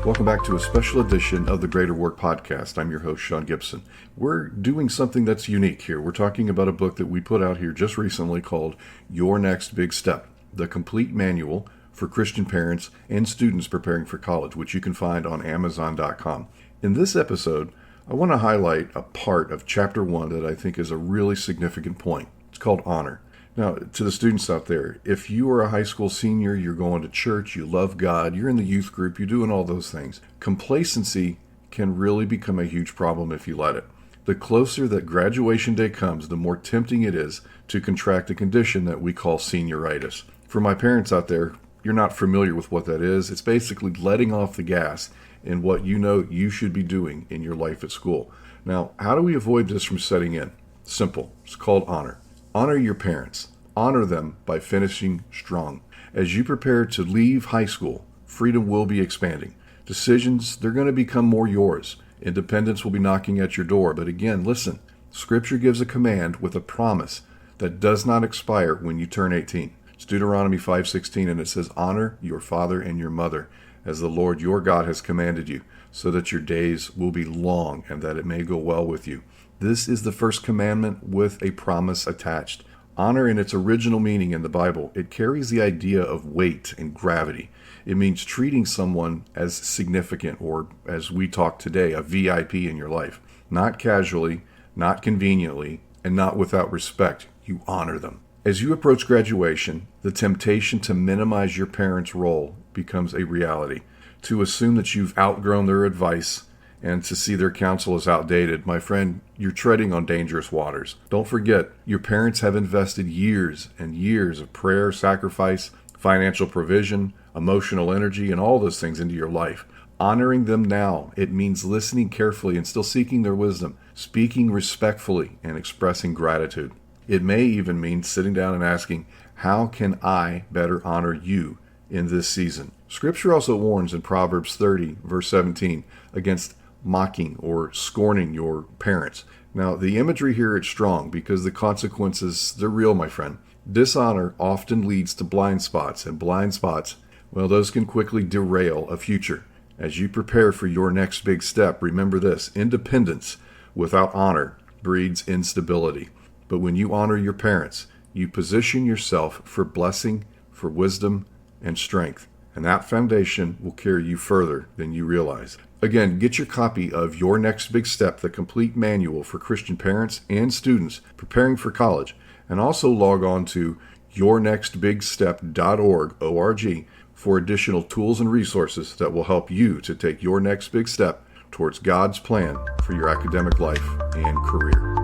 Welcome back to a special edition of the Greater Work Podcast. I'm your host, Sean Gibson. We're doing something that's unique here. We're talking about a book that we put out here just recently called Your Next Big Step, the complete manual for Christian parents and students preparing for college, which you can find on Amazon.com. In this episode, I want to highlight a part of Chapter 1 that I think is a really significant point. It's called honor. Now, to the students out there, if you are a high school senior, you're going to church, you love God, you're in the youth group, you're doing all those things, complacency can really become a huge problem if you let it. The closer that graduation day comes, the more tempting it is to contract a condition that we call senior-itis. For my parents out there, you're not familiar with what that is. It's basically letting off the gas in what you know you should be doing in your life at school. Now, how do we avoid this from setting in? Simple. It's called honor. Honor your parents. Honor them by finishing strong. As you prepare to leave high school, freedom will be expanding. Decisions, they're going to become more yours. Independence will be knocking at your door. But again, listen, Scripture gives a command with a promise that does not expire when you turn 18. It's Deuteronomy 5:16, and it says, "Honor your father and your mother, as the Lord your God has commanded you, so that your days will be long and that it may go well with you." This is the first commandment with a promise attached. Honor in its original meaning in the Bible, it carries the idea of weight and gravity. It means treating someone as significant, or as we talk today, a VIP in your life. Not casually, not conveniently, and not without respect. You honor them. As you approach graduation, the temptation to minimize your parents' role becomes a reality. To assume that you've outgrown their advice and to see their counsel as outdated, my friend, you're treading on dangerous waters. Don't forget, your parents have invested years and years of prayer, sacrifice, financial provision, emotional energy, and all those things into your life. Honoring them now, it means listening carefully and still seeking their wisdom, speaking respectfully, and expressing gratitude. It may even mean sitting down and asking, how can I better honor you in this season? Scripture also warns in Proverbs 30, verse 17, against mocking or scorning your parents. Now, the imagery here is strong because the consequences, they're real, my friend. Dishonor often leads to blind spots, and blind spots, well, those can quickly derail a future. As you prepare for your next big step, remember this: independence without honor breeds instability. But when you honor your parents, you position yourself for blessing, for wisdom, and strength. And that foundation will carry you further than you realize. Again, get your copy of Your Next Big Step, the complete manual for Christian parents and students preparing for college. And also log on to yournextbigstep.org for additional tools and resources that will help you to take your next big step towards God's plan for your academic life and career.